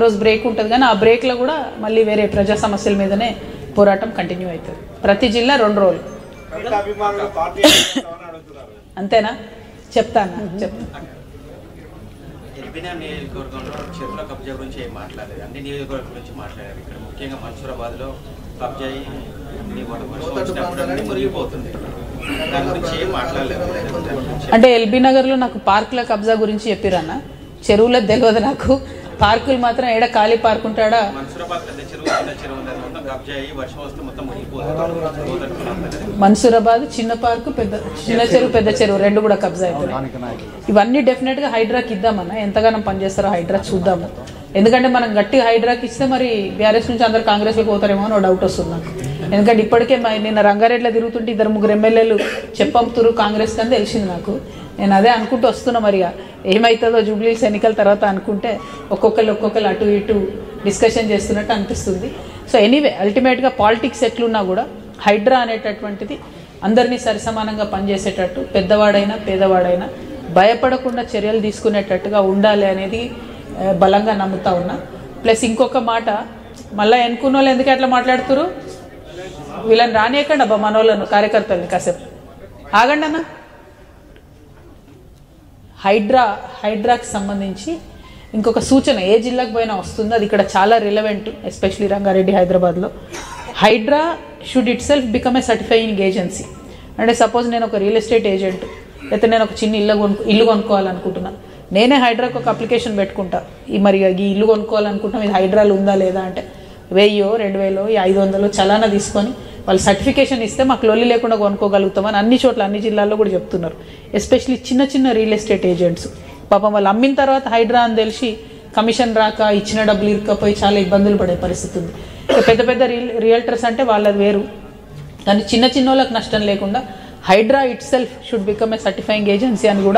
రోజు బ్రేక్ ఉంటుంది కానీ ఆ బ్రేక్లో కూడా మళ్ళీ వేరే ప్రజా సమస్యల మీదనే పోరాటం కంటిన్యూ అవుతుంది. ప్రతి జిల్లా 2 రోజులు. అంతేనా? చెప్తాను. నియోజకవర్గంలో చెరువుల కబ్జా గురించి ఏం మాట్లాడలేదు, అన్ని నియోజకవర్గం గురించి మాట్లాడారు. ఇక్కడ ముఖ్యంగా మన్సూరాబాద్లో కబ్జా మురిగిపోతుంది, దాని గురించి ఏం మాట్లాడలేదు. అంటే ఎల్బీ నగర్లో నాకు పార్కుల కబ్జా గురించి చెప్పిరన్న, చెరువులో తెలియదు నాకు. పార్కులు మాత్రం ఏడ ఖాళీ పార్క్ ఉంటాడా? మన్సూరాబాద్ చిన్న పార్కు, చిన్న చెరువు, పెద్ద చెరువు 2 కూడా కబ్జా అయిపోయినాయి. ఇవన్నీ డెఫినెట్ గా హైడ్రాకి ఇద్దామన్నా, ఎంతగానో పనిచేస్తారో హైడ్రా చూద్దాము. ఎందుకంటే మనం గట్టిగా హైడ్రాకి ఇస్తే మరి బీఆర్ఎస్ నుంచి అందరు కాంగ్రెస్ లోకి పోతారేమో అని డౌట్ వస్తుంది నాకు. ఎందుకంటే ఇప్పటికే నిన్న రంగారెడ్డిలో తిరుగుతుంటే 2-3 ఎమ్మెల్యేలు చెప్పంపుతురు కాంగ్రెస్ అని తెలిసింది నాకు. నేను అదే అనుకుంటూ వస్తున్నా, మరి ఏమవుతుందో జూబ్లీస్ ఎన్నికల తర్వాత అనుకుంటే ఒక్కొక్కరు అటు ఇటు డిస్కషన్ చేస్తున్నట్టు అనిపిస్తుంది. సో ఎనీవే అల్టిమేట్గా పాలిటిక్స్ ఎట్లున్నా కూడా హైడ్రా అనేటటువంటిది అందరినీ సరిసమానంగా పనిచేసేటట్టు, పెద్దవాడైనా పేదవాడైనా భయపడకుండా చర్యలు తీసుకునేటట్టుగా ఉండాలి అనేది బలంగా నమ్ముతా ఉన్నా. ప్లస్ ఇంకొక మాట, మళ్ళీ ఎన్నుకున్న వాళ్ళు ఎందుకు అట్లా మాట్లాడుతురు, వీళ్ళని రానియకండి అబ్బా మనోళ్ళను, కార్యకర్తలని కాసేపు ఆగండి అన్న. హైడ్రాకి సంబంధించి ఇంకొక సూచన ఏ జిల్లాకు పోయినా వస్తుంది, అది ఇక్కడ చాలా రిలవెంట్, ఎస్పెషలీ రంగారెడ్డి హైదరాబాద్లో. Hydraa should itself become a certifying agency. అంటే సపోజ్ నేను ఒక రియల్ ఎస్టేట్ ఏజెంట్, లేకపోతే నేను ఒక చిన్న ఇల్లు కొనుక్కోవాలనుకుంటున్నా, నేనే హైడ్రాకి ఒక అప్లికేషన్ పెట్టుకుంటా, మరి ఈ ఇల్లు కొనుక్కోవాలనుకుంటున్నాం, ఇది హైడ్రాలు ఉందా లేదా అంటే 1000, 2000, 500 చలానా తీసుకొని వాళ్ళు సర్టిఫికేషన్ ఇస్తే మాకు లొల్లి లేకుండా కొనుక్కోగలుగుతామని అన్ని చోట్ల అన్ని జిల్లాల్లో కూడా చెప్తున్నారు. ఎస్పెషలీ చిన్న రియల్ ఎస్టేట్ ఏజెంట్స్ పాపం వాళ్ళు అమ్మిన తర్వాత హైడ్రా అని తెలిసి కమిషన్ రాక ఇచ్చిన డబ్బులు ఇరుక్కపోయి చాలా ఇబ్బందులు పడే పరిస్థితి ఉంది. పెద్ద రియల్టర్స్ అంటే వాళ్ళది వేరు, కానీ చిన్న వాళ్ళకి నష్టం లేకుండా Hydraa itself should become a certifying agency అని కూడా